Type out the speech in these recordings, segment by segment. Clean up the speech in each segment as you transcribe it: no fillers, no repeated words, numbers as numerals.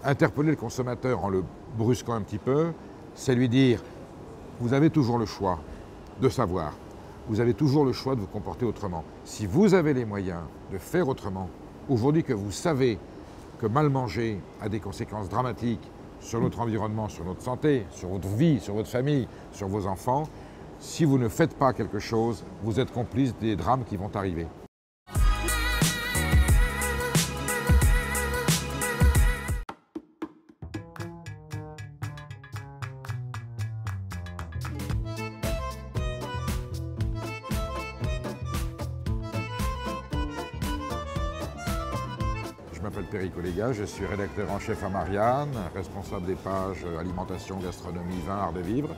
Interpeller le consommateur en le brusquant un petit peu, c'est lui dire « vous avez toujours le choix de savoir, vous avez toujours le choix de vous comporter autrement. Si vous avez les moyens de faire autrement, aujourd'hui que vous savez que mal manger a des conséquences dramatiques sur notre environnement, sur notre santé, sur votre vie, sur votre famille, sur vos enfants, si vous ne faites pas quelque chose, vous êtes complice des drames qui vont arriver. » Je m'appelle Perico Léga, je suis rédacteur en chef à Marianne, responsable des pages alimentation, gastronomie, vin, art de vivre.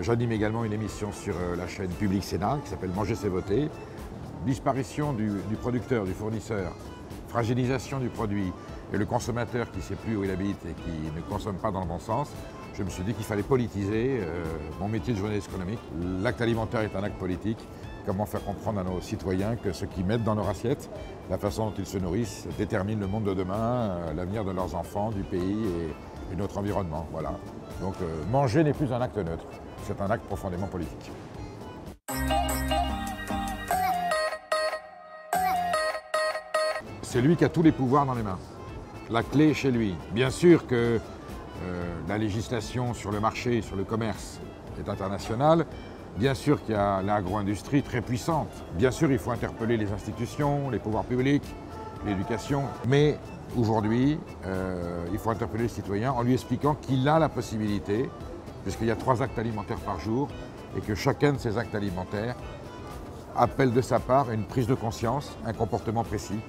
J'anime également une émission sur la chaîne Public Sénat qui s'appelle Manger c'est voter. Disparition du producteur, du fournisseur, fragilisation du produit et le consommateur qui ne sait plus où il habite et qui ne consomme pas dans le bon sens. Je me suis dit qu'il fallait politiser mon métier de journaliste économique. L'acte alimentaire est un acte politique. Comment faire comprendre à nos citoyens que ce qu'ils mettent dans leur assiette, la façon dont ils se nourrissent, détermine le monde de demain, l'avenir de leurs enfants, du pays et notre environnement. Voilà. Donc manger n'est plus un acte neutre, c'est un acte profondément politique. C'est lui qui a tous les pouvoirs dans les mains. La clé est chez lui. Bien sûr que la législation sur le marché, sur le commerce est internationale. Bien sûr qu'il y a l'agro-industrie très puissante. Bien sûr, il faut interpeller les institutions, les pouvoirs publics, l'éducation. Mais aujourd'hui, il faut interpeller le citoyen en lui expliquant qu'il a la possibilité, puisqu'il y a 3 actes alimentaires par jour, et que chacun de ces actes alimentaires appelle de sa part une prise de conscience, un comportement précis.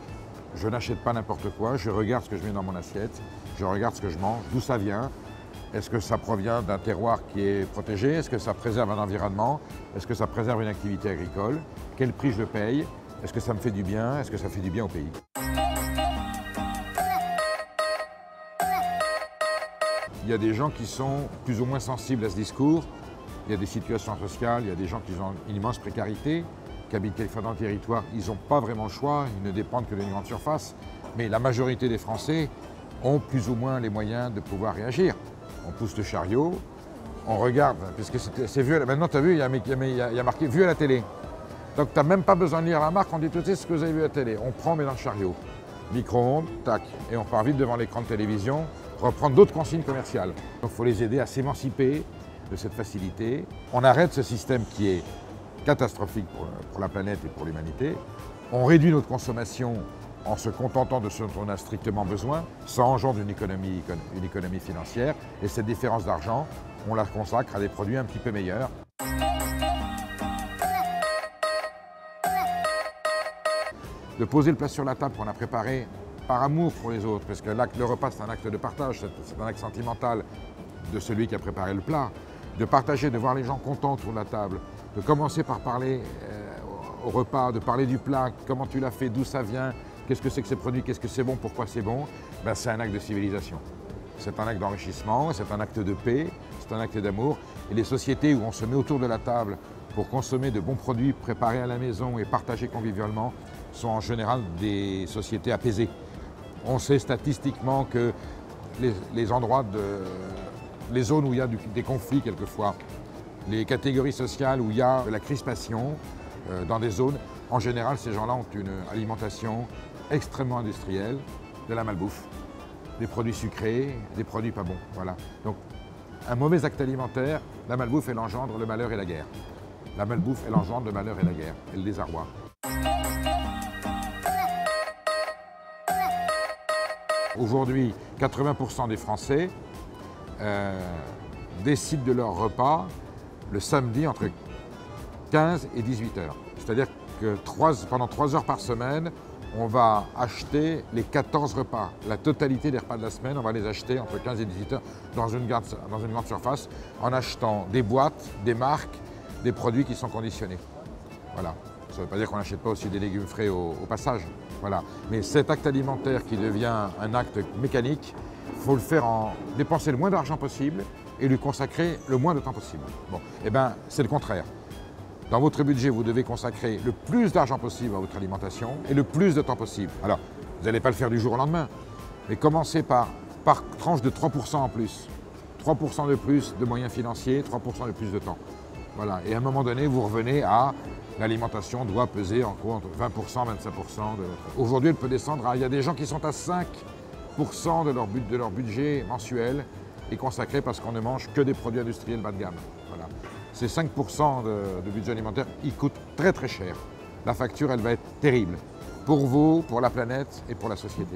Je n'achète pas n'importe quoi, je regarde ce que je mets dans mon assiette, je regarde ce que je mange, d'où ça vient. Est-ce que ça provient d'un terroir qui est protégé? Est-ce que ça préserve un environnement? Est-ce que ça préserve une activité agricole? Quel prix je le paye? Est-ce que ça me fait du bien? Est-ce que ça fait du bien au pays? Il y a des gens qui sont plus ou moins sensibles à ce discours. Il y a des situations sociales, il y a des gens qui ont une immense précarité, qui habitent quelquefois dans le territoire. Ils n'ont pas vraiment le choix, ils ne dépendent que d'une grande surface. Mais la majorité des Français ont plus ou moins les moyens de pouvoir réagir. On pousse le chariot, on regarde, puisque c'est vu, maintenant tu as vu, il y a marqué « vu à la télé ». Donc tu n'as même pas besoin de lire la marque, on dit tout de suite ce que vous avez vu à la télé. On prend, on met dans le chariot, micro-ondes, tac, et on part vite devant l'écran de télévision, reprendre d'autres consignes commerciales. Donc il faut les aider à s'émanciper de cette facilité. On arrête ce système qui est catastrophique pour la planète et pour l'humanité. On réduit notre consommation en se contentant de ce dont on a strictement besoin, ça engendre une économie financière, et cette différence d'argent, on la consacre à des produits un petit peu meilleurs. De poser le plat sur la table qu'on a préparé par amour pour les autres, parce que le repas c'est un acte de partage, c'est un acte sentimental de celui qui a préparé le plat, de partager, de voir les gens contents autour de la table, de commencer par parler au repas, de parler du plat, comment tu l'as fait, d'où ça vient, qu'est-ce que c'est que ces produits, qu'est-ce que c'est bon, pourquoi c'est bon, ben, c'est un acte de civilisation. C'est un acte d'enrichissement, c'est un acte de paix, c'est un acte d'amour. Et les sociétés où on se met autour de la table pour consommer de bons produits préparés à la maison et partagés convivialement sont en général des sociétés apaisées. On sait statistiquement que les endroits, les zones où il y a des conflits quelquefois, les catégories sociales où il y a de la crispation dans des zones, en général ces gens-là ont une alimentation extrêmement industrielle, de la malbouffe, des produits sucrés, des produits pas bons. Voilà. Donc un mauvais acte alimentaire, la malbouffe elle engendre le malheur et la guerre. La malbouffe elle engendre le malheur et la guerre, et le désarroi. Aujourd'hui, 80% des Français décident de leur repas le samedi entre 15 et 18 heures. C'est-à-dire que pendant 3 heures par semaine, on va acheter les 14 repas. La totalité des repas de la semaine, on va les acheter entre 15 et 18 heures dans une grande surface en achetant des boîtes, des marques, des produits qui sont conditionnés. Voilà. Ça ne veut pas dire qu'on n'achète pas aussi des légumes frais au passage. Voilà. Mais cet acte alimentaire qui devient un acte mécanique, il faut le faire en dépenser le moins d'argent possible et lui consacrer le moins de temps possible. Bon, eh bien, c'est le contraire. Dans votre budget, vous devez consacrer le plus d'argent possible à votre alimentation et le plus de temps possible. Alors, vous n'allez pas le faire du jour au lendemain, mais commencez par par tranche de 3% en plus. 3% de plus de moyens financiers, 3% de plus de temps. Voilà. Et à un moment donné, vous revenez à l'alimentation doit peser en gros entre 20%, 25%. Aujourd'hui, elle peut descendre à... Il y a des gens qui sont à 5% de leur budget mensuel est consacré parce qu'on ne mange que des produits industriels bas de gamme. Voilà. Ces 5% de budget alimentaire, ils coûtent très très cher. La facture, elle va être terrible. Pour vous, pour la planète et pour la société.